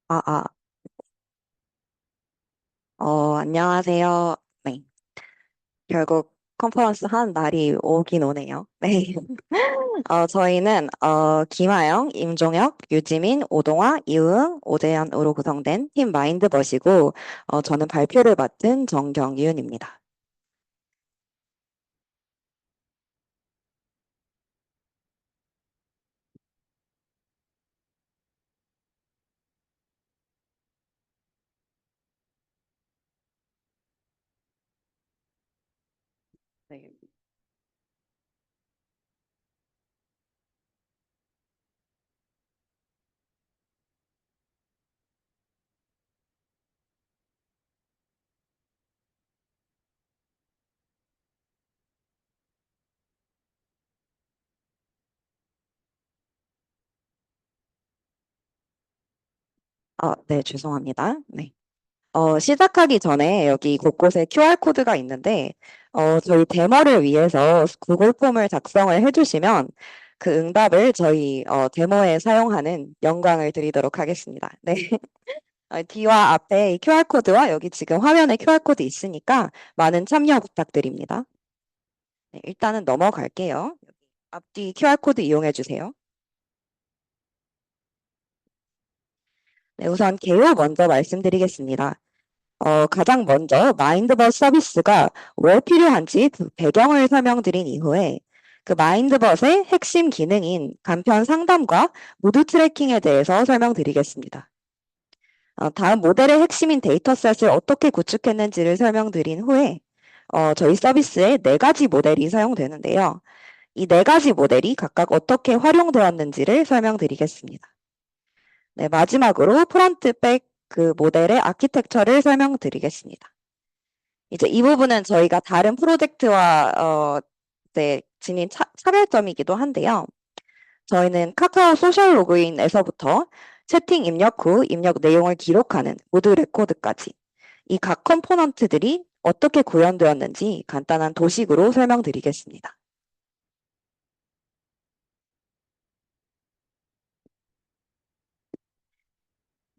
아, 아, 안녕하세요. 네. 결국 컨퍼런스 하는 날이 오긴 오네요. 네. 저희는, 김하영, 임종혁, 유지민, 오동화, 이우응, 오재현으로 구성된 팀 마인드벗이고, 저는 발표를 맡은 정경윤입니다. 네. 네, 죄송합니다. 네. 시작하기 전에 여기 곳곳에 QR코드가 있는데, 저희 데모를 위해서 구글 폼을 작성을 해주시면 그 응답을 저희 데모에 사용하는 영광을 드리도록 하겠습니다. 네. 뒤와 앞에 이 QR코드와 여기 지금 화면에 QR코드 있으니까 많은 참여 부탁드립니다. 네, 일단은 넘어갈게요. 앞뒤 QR코드 이용해 주세요. 네, 우선 개요 먼저 말씀드리겠습니다. 가장 먼저 마인드벗 서비스가 왜 필요한지 그 배경을 설명드린 이후에 그 마인드벗의 핵심 기능인 간편 상담과 무드 트래킹에 대해서 설명드리겠습니다. 다음 모델의 핵심인 데이터셋을 어떻게 구축했는지를 설명드린 후에 저희 서비스에 네 가지 모델이 사용되는데요. 이 네 가지 모델이 각각 어떻게 활용되었는지를 설명드리겠습니다. 네, 마지막으로 프론트 백 그 모델의 아키텍처를 설명드리겠습니다. 이제 이 부분은 저희가 다른 프로젝트와 네, 지닌 차별점이기도 한데요. 저희는 카카오 소셜 로그인에서부터 채팅 입력 후 입력 내용을 기록하는 모드 레코드까지 이 각 컴포넌트들이 어떻게 구현되었는지 간단한 도식으로 설명드리겠습니다.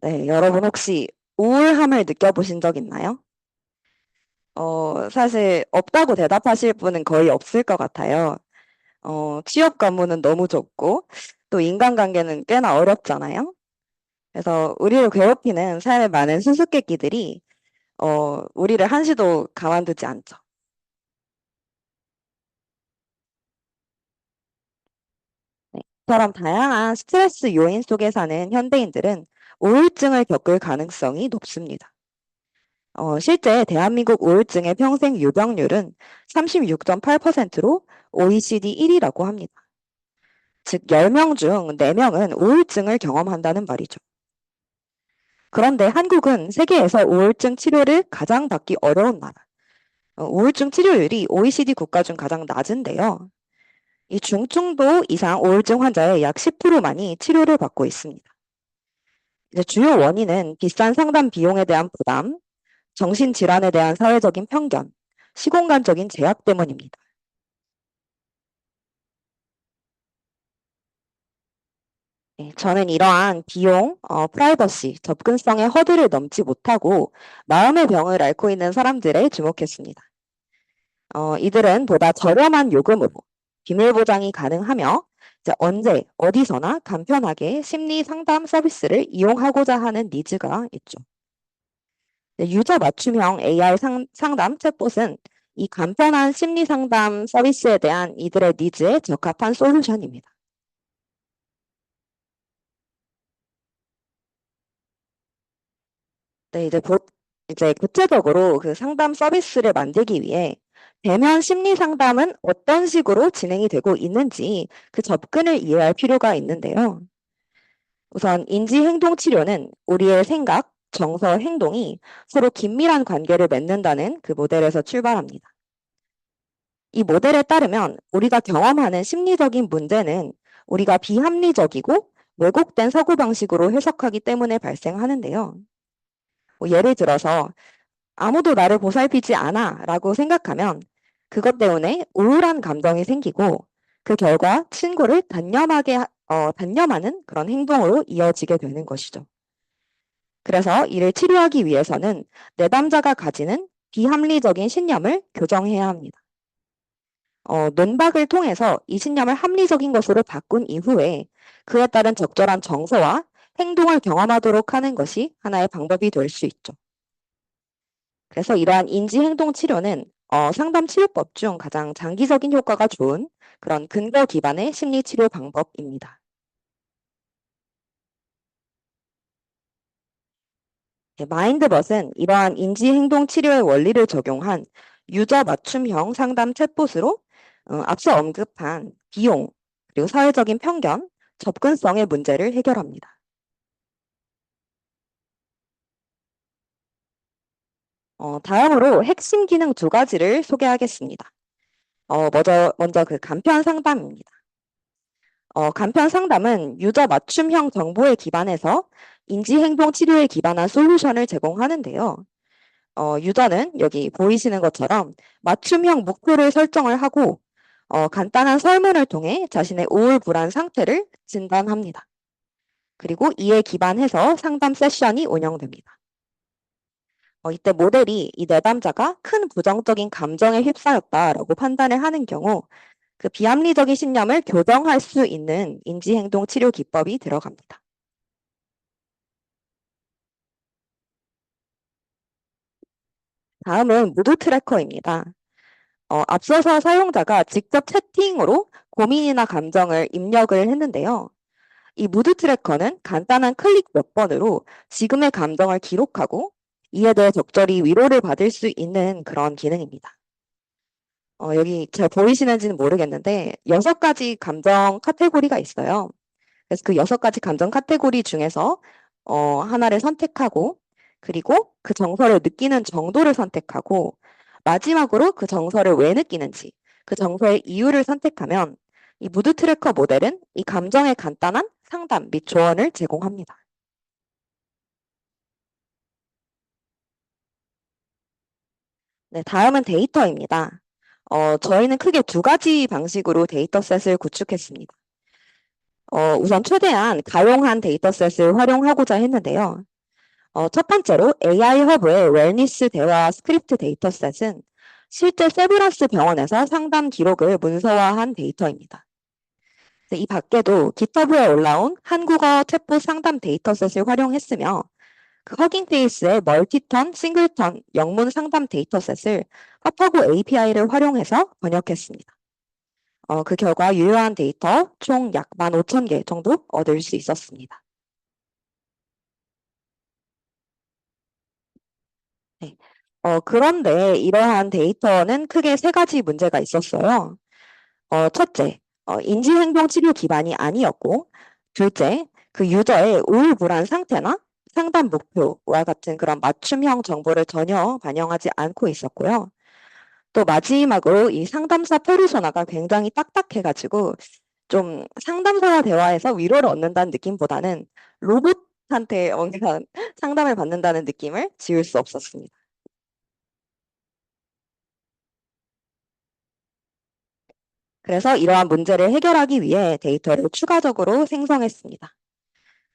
네, 여러분 혹시 우울함을 느껴보신 적 있나요? 사실 없다고 대답하실 분은 거의 없을 것 같아요. 취업 관문은 너무 좁고 또 인간관계는 꽤나 어렵잖아요. 그래서 우리를 괴롭히는 삶의 많은 수수께끼들이 우리를 한시도 가만두지 않죠. 네. 이처럼 다양한 스트레스 요인 속에 사는 현대인들은 우울증을 겪을 가능성이 높습니다. 실제 대한민국 우울증의 평생 유병률은 36.8%로 OECD 1위라고 합니다. 즉 10명 중 4명은 우울증을 경험한다는 말이죠. 그런데 한국은 세계에서 우울증 치료를 가장 받기 어려운 나라. 우울증 치료율이 OECD 국가 중 가장 낮은데요. 이 중증도 이상 우울증 환자의 약 10%만이 치료를 받고 있습니다. 이제 주요 원인은 비싼 상담 비용에 대한 부담, 정신질환에 대한 사회적인 편견, 시공간적인 제약 때문입니다. 네, 저는 이러한 비용, 프라이버시, 접근성의 허들을 넘지 못하고 마음의 병을 앓고 있는 사람들에 주목했습니다. 이들은 보다 저렴한 요금으로 비밀 보장이 가능하며 이제 언제, 어디서나 간편하게 심리 상담 서비스를 이용하고자 하는 니즈가 있죠. 유저 맞춤형 AI 상담 챗봇은 이 간편한 심리 상담 서비스에 대한 이들의 니즈에 적합한 솔루션입니다. 네, 이제 구체적으로 그 상담 서비스를 만들기 위해 대면 심리 상담은 어떤 식으로 진행이 되고 있는지 그 접근을 이해할 필요가 있는데요. 우선 인지행동 치료는 우리의 생각, 정서, 행동이 서로 긴밀한 관계를 맺는다는 그 모델에서 출발합니다. 이 모델에 따르면 우리가 경험하는 심리적인 문제는 우리가 비합리적이고 왜곡된 사고방식으로 해석하기 때문에 발생하는데요. 예를 들어서 아무도 나를 보살피지 않아 라고 생각하면 그것 때문에 우울한 감정이 생기고 그 결과 친구를 단념하는 그런 행동으로 이어지게 되는 것이죠. 그래서 이를 치료하기 위해서는 내담자가 가지는 비합리적인 신념을 교정해야 합니다. 논박을 통해서 이 신념을 합리적인 것으로 바꾼 이후에 그에 따른 적절한 정서와 행동을 경험하도록 하는 것이 하나의 방법이 될 수 있죠. 그래서 이러한 인지행동 치료는 상담 치료법 중 가장 장기적인 효과가 좋은 그런 근거 기반의 심리 치료 방법입니다. 마인드벗은 이러한 인지행동 치료의 원리를 적용한 유저 맞춤형 상담 챗봇으로 앞서 언급한 비용, 그리고 사회적인 편견, 접근성의 문제를 해결합니다. 다음으로 핵심 기능 두 가지를 소개하겠습니다. 먼저 그 간편 상담입니다. 간편 상담은 유저 맞춤형 정보에 기반해서 인지행동 치료에 기반한 솔루션을 제공하는데요. 유저는 여기 보이시는 것처럼 맞춤형 목표를 설정을 하고 간단한 설문을 통해 자신의 우울 불안 상태를 진단합니다. 그리고 이에 기반해서 상담 세션이 운영됩니다. 이때 모델이 이 내담자가 큰 부정적인 감정에 휩싸였다라고 판단을 하는 경우 그 비합리적인 신념을 교정할 수 있는 인지행동 치료 기법이 들어갑니다. 다음은 무드 트래커입니다. 앞서서 사용자가 직접 채팅으로 고민이나 감정을 입력을 했는데요. 이 무드 트래커는 간단한 클릭 몇 번으로 지금의 감정을 기록하고 이에 대해 적절히 위로를 받을 수 있는 그런 기능입니다. 여기 잘 보이시는지는 모르겠는데 6가지 감정 카테고리가 있어요. 그래서 그 6가지 감정 카테고리 중에서 하나를 선택하고 그리고 그 정서를 느끼는 정도를 선택하고 마지막으로 그 정서를 왜 느끼는지 그 정서의 이유를 선택하면 이 무드 트래커 모델은 이 감정의 간단한 상담 및 조언을 제공합니다. 네, 다음은 데이터입니다. 저희는 크게 두 가지 방식으로 데이터셋을 구축했습니다. 우선 최대한 가용한 데이터셋을 활용하고자 했는데요. 첫 번째로 AI 허브의 웰니스 대화 스크립트 데이터셋은 실제 세브란스 병원에서 상담 기록을 문서화한 데이터입니다. 이 밖에도 GitHub에 올라온 한국어 챗봇 상담 데이터셋을 활용했으며 그 허깅페이스의 멀티턴, 싱글턴 영문 상담 데이터셋을 파파고 API를 활용해서 번역했습니다. 그 결과 유효한 데이터 총 약 15,000개 정도 얻을 수 있었습니다. 네. 그런데 이러한 데이터는 크게 세 가지 문제가 있었어요. 첫째, 인지행동 치료 기반이 아니었고, 둘째, 그 유저의 우울 불안 상태나 상담 목표와 같은 그런 맞춤형 정보를 전혀 반영하지 않고 있었고요. 또 마지막으로 이 상담사 페르소나가 굉장히 딱딱해가지고 좀 상담사와 대화해서 위로를 얻는다는 느낌보다는 로봇한테 뭔가 상담을 받는다는 느낌을 지울 수 없었습니다. 그래서 이러한 문제를 해결하기 위해 데이터를 추가적으로 생성했습니다.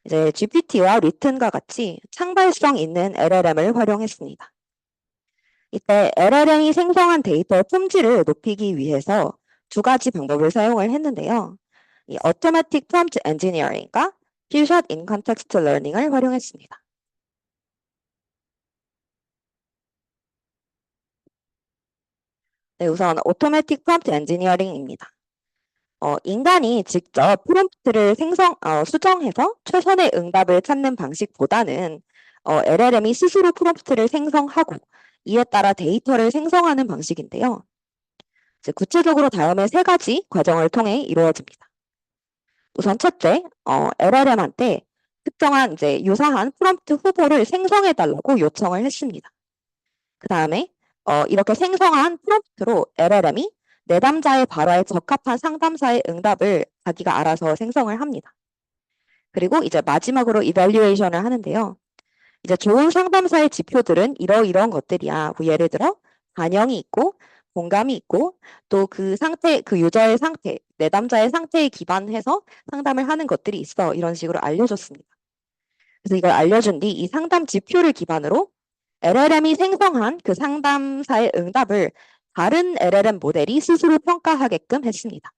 이제 GPT와 리튼과 같이 창발성 있는 LLM을 활용했습니다. 이때 LLM이 생성한 데이터의 품질을 높이기 위해서 두 가지 방법을 사용을 했는데요. 이 Automatic Prompt Engineering과 Few-Shot in Context Learning을 활용했습니다. 네, 우선 Automatic Prompt Engineering입니다. 인간이 직접 프롬프트를 수정해서 최선의 응답을 찾는 방식보다는 LLM이 스스로 프롬프트를 생성하고 이에 따라 데이터를 생성하는 방식인데요. 이제 구체적으로 다음에 세 가지 과정을 통해 이루어집니다. 우선 첫째, LLM한테 특정한 이제 유사한 프롬프트 후보를 생성해 달라고 요청을 했습니다. 그 다음에 이렇게 생성한 프롬프트로 LLM이 내담자의 발화에 적합한 상담사의 응답을 자기가 알아서 생성을 합니다. 그리고 이제 마지막으로 이밸류에이션을 하는데요. 이제 좋은 상담사의 지표들은 이러이러한 것들이야. 뭐 예를 들어 반영이 있고 공감이 있고 또 그 상태, 그 유저의 상태, 내담자의 상태에 기반해서 상담을 하는 것들이 있어. 이런 식으로 알려줬습니다. 그래서 이걸 알려준 뒤 이 상담 지표를 기반으로 LLM이 생성한 그 상담사의 응답을 다른 LLM 모델이 스스로 평가하게끔 했습니다.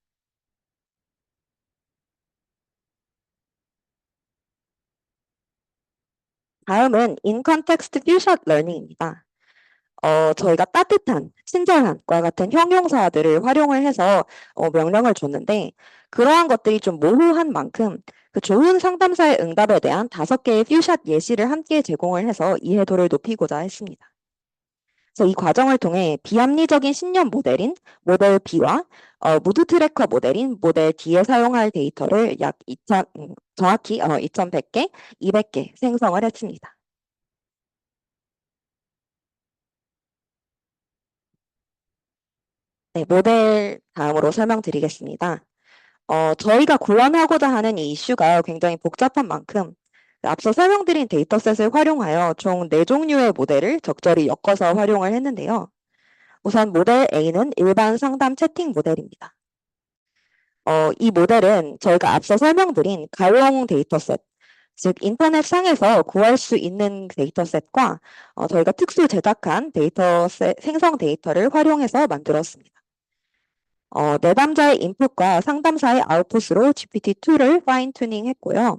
다음은 In Context Few-Shot Learning입니다. 저희가 따뜻한, 친절한과 같은 형용사들을 활용을 해서 명령을 줬는데 그러한 것들이 좀 모호한 만큼 그 좋은 상담사의 응답에 대한 5개의 퓨샷 예시를 함께 제공을 해서 이해도를 높이고자 했습니다. 그래서 이 과정을 통해 비합리적인 신념 모델인 모델 B와 무드 트래커 모델인 모델 D에 사용할 데이터를 약 2,000, 정확히 2,100개, 200개 생성을 했습니다. 네, 모델 다음으로 설명드리겠습니다. 저희가 구현하고자 하는 이 이슈가 굉장히 복잡한 만큼 앞서 설명드린 데이터셋을 활용하여 총 4종류의 모델을 적절히 엮어서 활용을 했는데요. 우선 모델 A는 일반 상담 채팅 모델입니다. 이 모델은 저희가 앞서 설명드린 가용 데이터셋, 즉 인터넷 상에서 구할 수 있는 데이터셋과 저희가 특수 제작한 데이터셋 생성 데이터를 활용해서 만들었습니다. 내담자의 인풋과 상담사의 아웃풋으로 GPT-2를 파인 튜닝 했고요.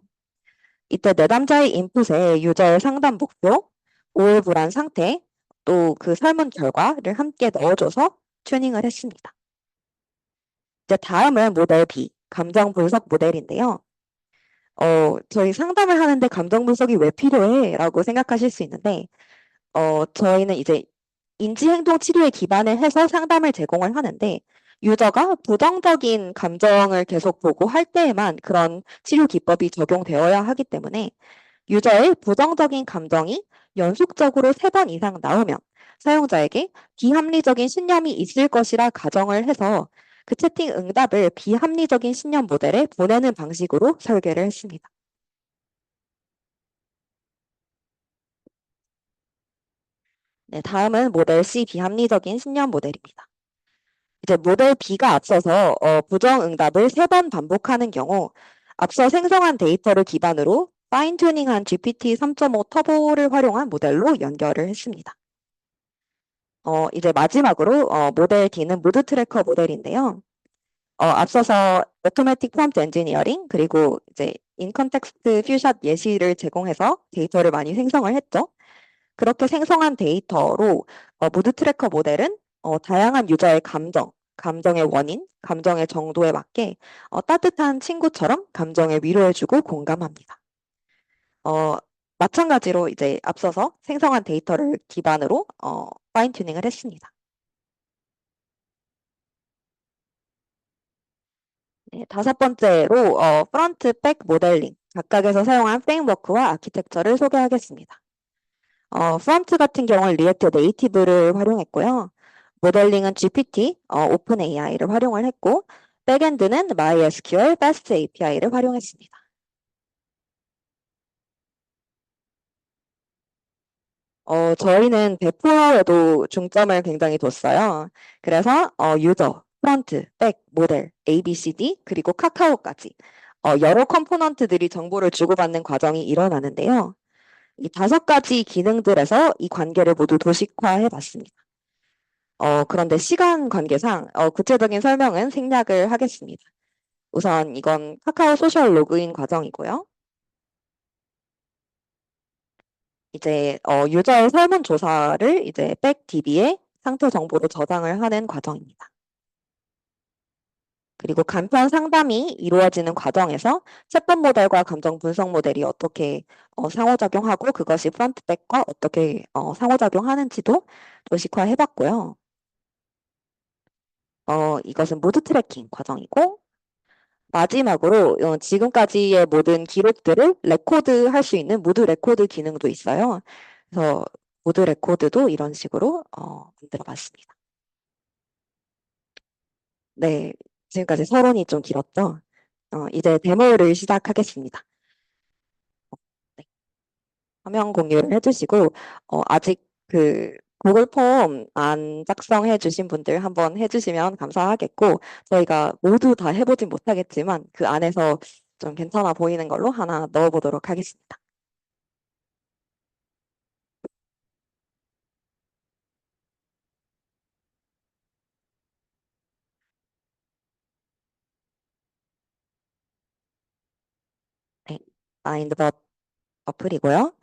이때 내담자의 인풋에 유저의 상담 목표, 우울불안 상태, 또 그 설문 결과를 함께 넣어줘서 튜닝을 했습니다. 이제 다음은 모델 B, 감정 분석 모델인데요. 저희 상담을 하는데 감정 분석이 왜 필요해? 라고 생각하실 수 있는데, 저희는 이제 인지행동 치료에 기반을 해서 상담을 제공을 하는데, 유저가 부정적인 감정을 계속 보고 할 때에만 그런 치료 기법이 적용되어야 하기 때문에 유저의 부정적인 감정이 연속적으로 3번 이상 나오면 사용자에게 비합리적인 신념이 있을 것이라 가정을 해서 그 채팅 응답을 비합리적인 신념 모델에 보내는 방식으로 설계를 했습니다. 네, 다음은 모델 C 비합리적인 신념 모델입니다. 이제 모델 B가 앞서서 부정 응답을 3번 반복하는 경우 앞서 생성한 데이터를 기반으로 파인 튜닝한 GPT 3.5 터보를 활용한 모델로 연결을 했습니다. 이제 마지막으로 모델 D는 무드 트래커 모델인데요. 앞서서 오토매틱 프롬프트 엔지니어링 그리고 이제 인컨텍스트 퓨샷 예시를 제공해서 데이터를 많이 생성을 했죠. 그렇게 생성한 데이터로 무드 트래커 모델은 다양한 유저의 감정, 감정의 원인, 감정의 정도에 맞게 따뜻한 친구처럼 감정에 위로해주고 공감합니다. 어, 마찬가지로 이제 앞서서 생성한 데이터를 기반으로 파인 튜닝을 했습니다. 네, 5번째로 프론트, 백 모델링, 각각에서 사용한 프레임워크와 아키텍처를 소개하겠습니다. 프론트 같은 경우는 리액트 네이티브를 활용했고요. 모델링은 GPT, 오픈 AI를 활용을 했고, 백엔드는 MySQL, Fast API를 활용했습니다. 저희는 배포에도 중점을 굉장히 뒀어요. 그래서 유저, 프론트, 백, 모델, ABCD, 그리고 카카오까지 여러 컴포넌트들이 정보를 주고받는 과정이 일어나는데요. 이 5가지 기능들에서 이 관계를 모두 도식화해 봤습니다. 그런데 시간 관계상 구체적인 설명은 생략을 하겠습니다. 우선 이건 카카오 소셜 로그인 과정이고요. 이제 유저의 설문조사를 이제 백DB에 상태 정보로 저장을 하는 과정입니다. 그리고 간편 상담이 이루어지는 과정에서 챗봇 모델과 감정 분석 모델이 어떻게 상호작용하고 그것이 프론트백과 어떻게 상호작용하는지도 도식화해봤고요. 이것은 모드 트래킹 과정이고 마지막으로 지금까지의 모든 기록들을 레코드 할 수 있는 무드 레코드 기능도 있어요. 그래서 무드 레코드도 이런 식으로 만들어 봤습니다. 네, 지금까지 서론이 좀 길었죠? 이제 데모를 시작하겠습니다. 네, 화면 공유를 해주시고 아직 그 구글 폼 안 작성해 주신 분들 한번 해주시면 감사하겠고 저희가 모두 다 해보진 못하겠지만 그 안에서 좀 괜찮아 보이는 걸로 하나 넣어보도록 하겠습니다. 마인드벗 어플이고요.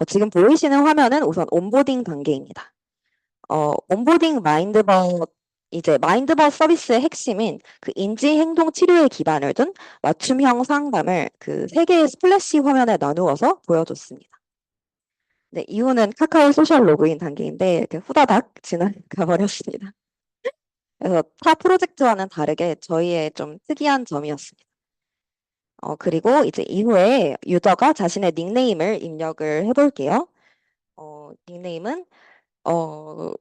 지금 보이시는 화면은 우선 온보딩 단계입니다. 온보딩 마인드벗 이제 마인드벗 서비스의 핵심인 그 인지 행동 치료에 기반을 둔 맞춤형 상담을 그 세 개의 스플래시 화면에 나누어서 보여줬습니다. 네, 이후는 카카오 소셜 로그인 단계인데 이렇게 후다닥 지나가 버렸습니다. 그래서 타 프로젝트와는 다르게 저희의 좀 특이한 점이었습니다. 그리고 이제 이후에 유저가 자신의 닉네임을 입력을 해볼게요. 닉네임은 어,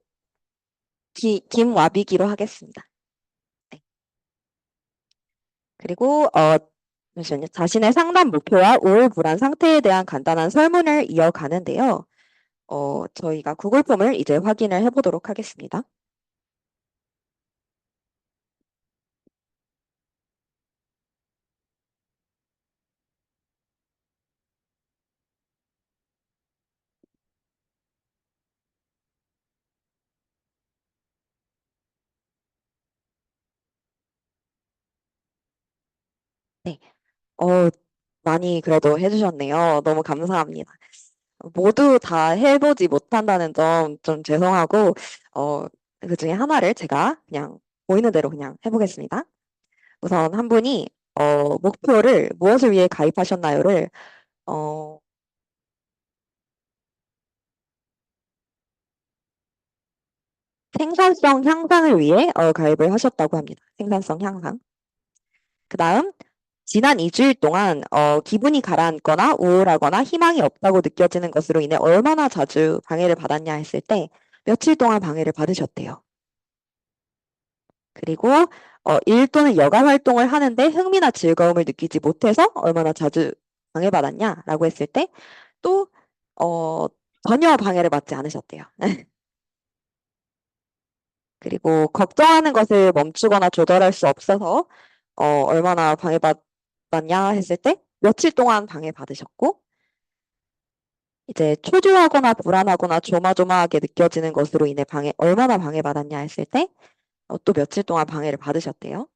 김와비기로 하겠습니다. 네. 그리고 잠시만요. 자신의 상담 목표와 우울 불안 상태에 대한 간단한 설문을 이어가는데요. 저희가 구글 폼을 이제 확인을 해보도록 하겠습니다. 네. 어, 많이 그래도 해주셨네요. 너무 감사합니다. 모두 다 해보지 못한다는 점 좀 죄송하고, 그 중에 하나를 제가 그냥 보이는 대로 그냥 해보겠습니다. 우선 한 분이, 목표를 무엇을 위해 가입하셨나요를, 어, 생산성 향상을 위해 가입을 하셨다고 합니다. 생산성 향상. 그 다음, 지난 2주일 동안 기분이 가라앉거나 우울하거나 희망이 없다고 느껴지는 것으로 인해 얼마나 자주 방해를 받았냐 했을 때 며칠 동안 방해를 받으셨대요. 그리고 일 또는 여가 활동을 하는데 흥미나 즐거움을 느끼지 못해서 얼마나 자주 방해받았냐라고 했을 때 또 어, 전혀 방해를 받지 않으셨대요. 그리고 걱정하는 것을 멈추거나 조절할 수 없어서 얼마나 방해받았냐 했을 때 며칠 동안 방해받으셨고 이제 초조하거나 불안하거나 조마조마하게 느껴지는 것으로 인해 얼마나 방해받았냐 했을 때 또 며칠 동안 방해를 받으셨대요.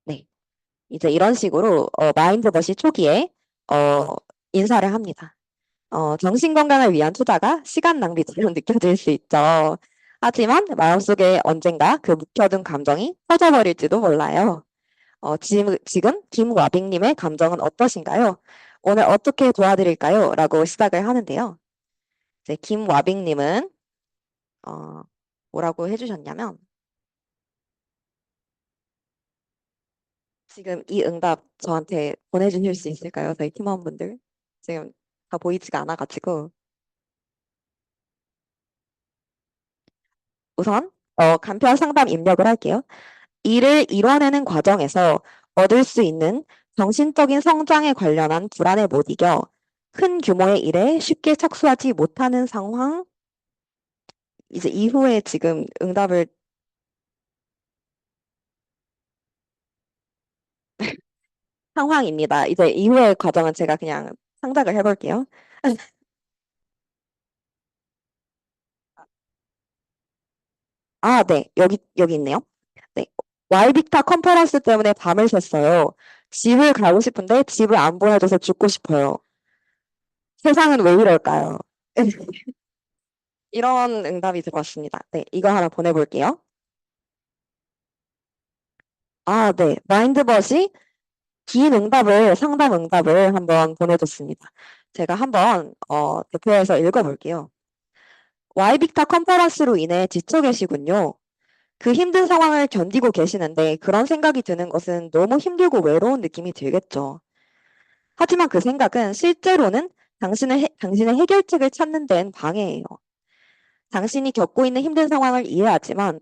네. 이제 이런 식으로 마인드벗이 초기에 어, 인사를 합니다. 정신 건강을 위한 투자가 시간 낭비처럼 느껴질 수 있죠. 하지만 마음속에 언젠가 그 묵혀둔 감정이 터져버릴지도 몰라요. 지금 김와빅님의 감정은 어떠신가요? 오늘 어떻게 도와드릴까요? 라고 시작을 하는데요. 이제 김와빅님은 어, 뭐라고 해주셨냐면 지금 이 응답 저한테 보내주실 수 있을까요? 저희 팀원분들 지금 다 보이지가 않아가지고 우선 간편 상담 입력을 할게요. 이를 이뤄내는 과정에서 얻을 수 있는 정신적인 성장에 관련한 불안에 못 이겨 큰 규모의 일에 쉽게 착수하지 못하는 상황. 이제 이후에 지금 응답을 상황입니다. 이제 이후의 과정은 제가 그냥 상작을 해볼게요. 아, 네. 여기 있네요. 네. 와이비타 컨퍼런스 때문에 밤을 샜어요. 집을 가고 싶은데 집을 안 보내줘서 죽고 싶어요. 세상은 왜 이럴까요? 이런 응답이 들어왔습니다. 네. 이거 하나 보내볼게요. 아, 네. 마인드벗이 긴 응답을, 상담 응답을 한번 보내줬습니다. 제가 한번, 대표해서 읽어볼게요. 와이빅타 컨퍼런스로 인해 지쳐 계시군요. 그 힘든 상황을 견디고 계시는데 그런 생각이 드는 것은 너무 힘들고 외로운 느낌이 들겠죠. 하지만 그 생각은 실제로는 당신의 해결책을 찾는 데는 방해예요. 당신이 겪고 있는 힘든 상황을 이해하지만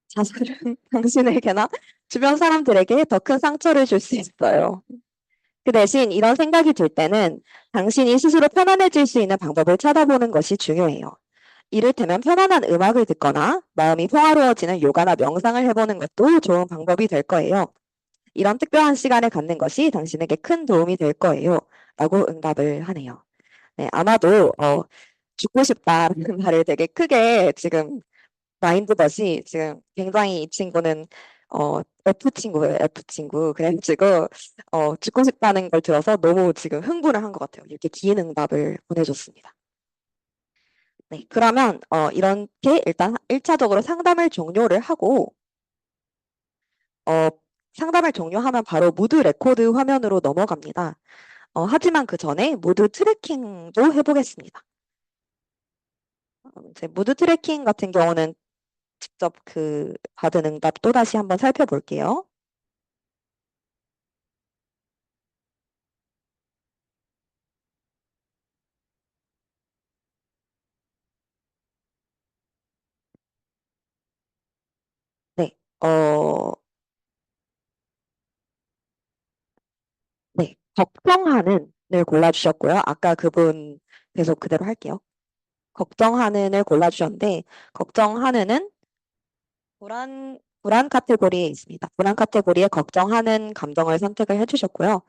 자살은 당신에게나 주변 사람들에게 더 큰 상처를 줄 수 있어요. 그 대신 이런 생각이 들 때는 당신이 스스로 편안해질 수 있는 방법을 찾아보는 것이 중요해요. 이를테면 편안한 음악을 듣거나 마음이 평화로워지는 요가나 명상을 해보는 것도 좋은 방법이 될 거예요. 이런 특별한 시간을 갖는 것이 당신에게 큰 도움이 될 거예요. 라고 응답을 하네요. 네, 아마도 죽고 싶다라는 말을 되게 크게 지금 마인드벗이 지금 굉장히 이 친구는 F 친구예요, F 친구. 그래가지고, 죽고 싶다는 걸 들어서 너무 지금 흥분을 한 것 같아요. 이렇게 긴 응답을 보내줬습니다. 네, 그러면, 이렇게 일단 1차적으로 상담을 종료를 하고, 어, 상담을 종료하면 바로 무드 레코드 화면으로 넘어갑니다. 하지만 그 전에 무드 트래킹도 해보겠습니다. 이제 무드 트래킹 같은 경우는 직접 그 받은 응답 또 다시 한번 살펴볼게요. 네, 네, 걱정하는을 골라주셨고요. 아까 그분 계속 그대로 할게요. 걱정하는을 골라주셨는데, 걱정하는은 불안 카테고리에 있습니다. 불안 카테고리에 걱정하는 감정을 선택을 해주셨고요.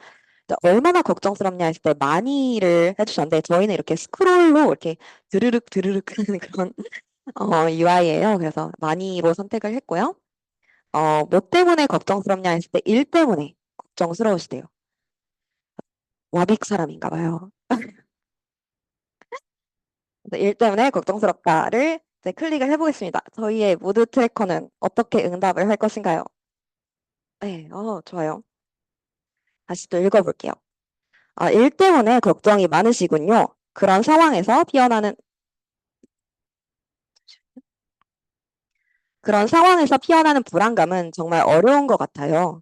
얼마나 걱정스럽냐 했을 때 많이를 해주셨는데, 저희는 이렇게 스크롤로 이렇게 드르륵 드르륵 하는 그런 UI예요. 그래서 많이로 선택을 했고요. 뭐 때문에 걱정스럽냐 했을 때 일 때문에 걱정스러우시대요. 와빅 사람인가 봐요. 그래서 일 때문에 걱정스럽다를 이제 클릭을 해보겠습니다. 저희의 무드 트래커는 어떻게 응답을 할 것인가요? 네, 좋아요. 다시 또 읽어볼게요. 일 때문에 걱정이 많으시군요. 그런 상황에서 피어나는 불안감은 정말 어려운 것 같아요.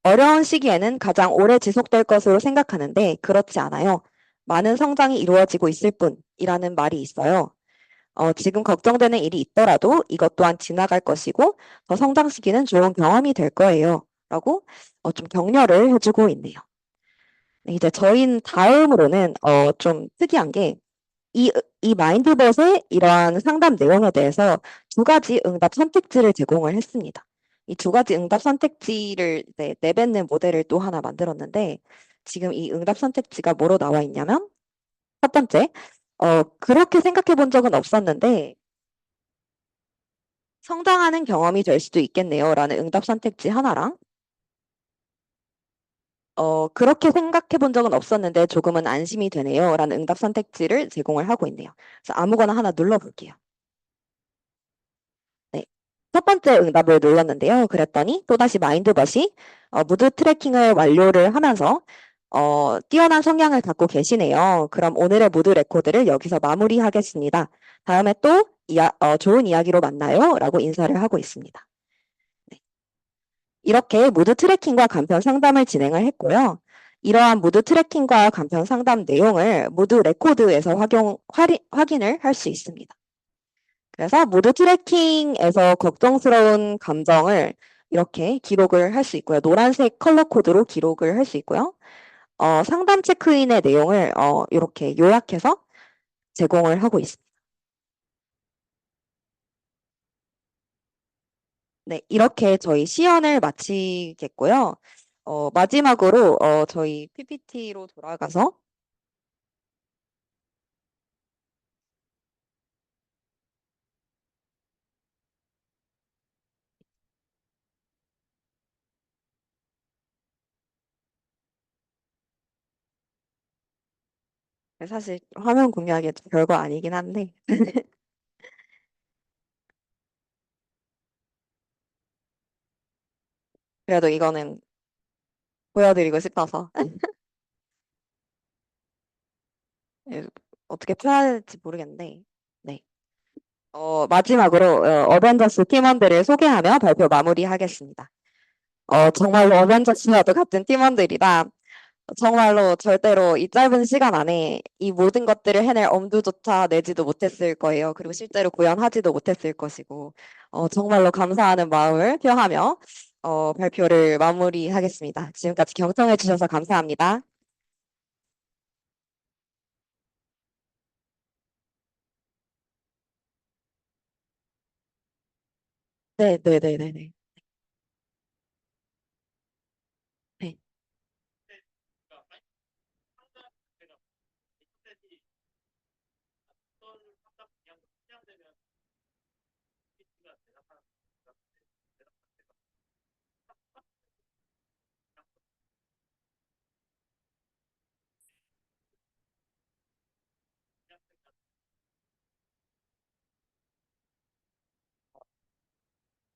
어려운 시기에는 가장 오래 지속될 것으로 생각하는데 그렇지 않아요. 많은 성장이 이루어지고 있을 뿐이라는 말이 있어요. 지금 걱정되는 일이 있더라도 이것 또한 지나갈 것이고 더 성장시키는 좋은 경험이 될 거예요. 라고 좀 격려를 해주고 있네요. 네, 이제 저희 다음으로는 좀 특이한 게 이, 이 마인드벗의 이러한 상담 내용에 대해서 두 가지 응답 선택지를 제공을 했습니다. 이 두 가지 응답 선택지를 내뱉는 모델을 또 하나 만들었는데 지금 이 응답 선택지가 뭐로 나와 있냐면 첫 번째, 그렇게 생각해 본 적은 없었는데 성장하는 경험이 될 수도 있겠네요. 라는 응답 선택지 하나랑 그렇게 생각해 본 적은 없었는데 조금은 안심이 되네요. 라는 응답 선택지를 제공을 하고 있네요. 그래서 아무거나 하나 눌러볼게요. 네. 첫 번째 응답을 눌렀는데요. 그랬더니 또다시 마인드벗이 무드 트래킹을 완료를 하면서 뛰어난 성향을 갖고 계시네요. 그럼 오늘의 무드 레코드를 여기서 마무리하겠습니다. 다음에 또 좋은 이야기로 만나요. 라고 인사를 하고 있습니다. 네. 이렇게 무드 트래킹과 간편 상담을 진행을 했고요. 이러한 무드 트래킹과 간편 상담 내용을 무드 레코드에서 확인을 할 수 있습니다. 그래서 무드 트래킹에서 걱정스러운 감정을 이렇게 기록을 할 수 있고요. 노란색 컬러 코드로 기록을 할 수 있고요. 상담 체크인의 내용을 이렇게 요약해서 제공을 하고 있습니다. 네, 이렇게 저희 시연을 마치겠고요. 마지막으로 저희 PPT로 돌아가서 사실 화면 공유하기 별거 아니긴 한데 그래도 이거는 보여드리고 싶어서 예, 어떻게 풀어야 될지 모르겠는데 네. 마지막으로 어벤져스 팀원들을 소개하며 발표 마무리하겠습니다. 정말로 어벤져스와도 같은 팀원들이라 정말로 절대로 이 짧은 시간 안에 이 모든 것들을 해낼 엄두조차 내지도 못했을 거예요. 그리고 실제로 구현하지도 못했을 것이고 정말로 감사하는 마음을 표하며 발표를 마무리하겠습니다. 지금까지 경청해 주셔서 감사합니다. 네, 네, 네, 네, 네. 네.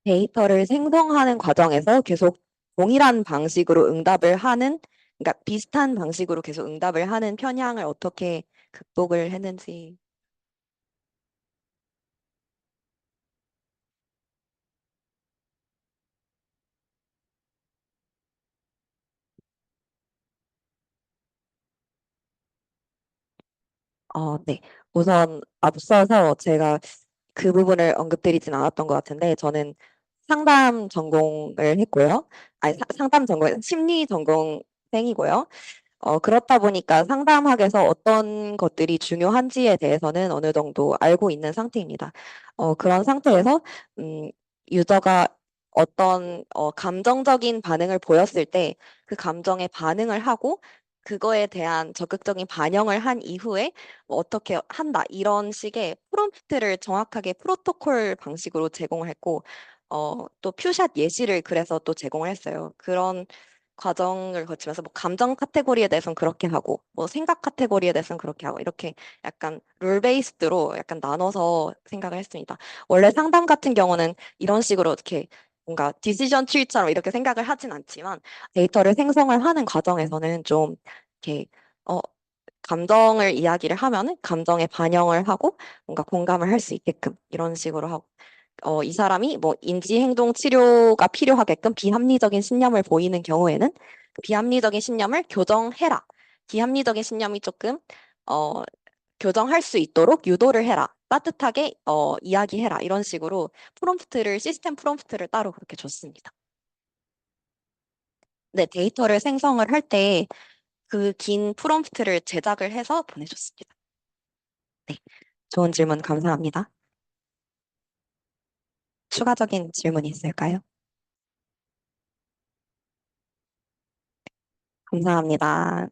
데이터를 생성하는 과정에서 계속 동일한 방식으로 응답을 하는, 그러니까 비슷한 방식으로 계속 응답을 하는 편향을 어떻게 극복을 했는지. 네. 우선 앞서서 제가 그 부분을 언급드리진 않았던 것 같은데, 저는 상담 전공을 했고요. 아니, 상담 전공, 심리 전공생이고요. 그렇다 보니까 상담학에서 어떤 것들이 중요한지에 대해서는 어느 정도 알고 있는 상태입니다. 그런 상태에서, 음, 유저가 어떤, 감정적인 반응을 보였을 때 그 감정에 반응을 하고 그거에 대한 적극적인 반영을 한 이후에 뭐 어떻게 한다. 이런 식의 프롬프트를 정확하게 프로토콜 방식으로 제공을 했고, 또 퓨샷 예시를 그래서 또 제공을 했어요. 그런 과정을 거치면서 뭐 감정 카테고리에 대해서는 그렇게 하고 뭐 생각 카테고리에 대해서는 그렇게 하고 이렇게 약간 룰 베이스드로 약간 나눠서 생각을 했습니다. 원래 상담 같은 경우는 이런 식으로 이렇게 뭔가 디시전 트리처럼 이렇게 생각을 하진 않지만 데이터를 생성을 하는 과정에서는 좀 이렇게 어 감정을 이야기를 하면은 감정에 반영을 하고 뭔가 공감을 할 수 있게끔 이런 식으로 하고 이 사람이 뭐 인지행동 치료가 필요하게끔 비합리적인 신념을 보이는 경우에는 그 비합리적인 신념을 교정해라. 비합리적인 신념이 조금 어, 교정할 수 있도록 유도를 해라. 따뜻하게 이야기해라. 이런 식으로 시스템 프롬프트를 따로 그렇게 줬습니다. 네, 데이터를 생성을 할 때 그 긴 프롬프트를 제작을 해서 보내줬습니다. 네, 좋은 질문 감사합니다. 추가적인 질문이 있을까요? 감사합니다.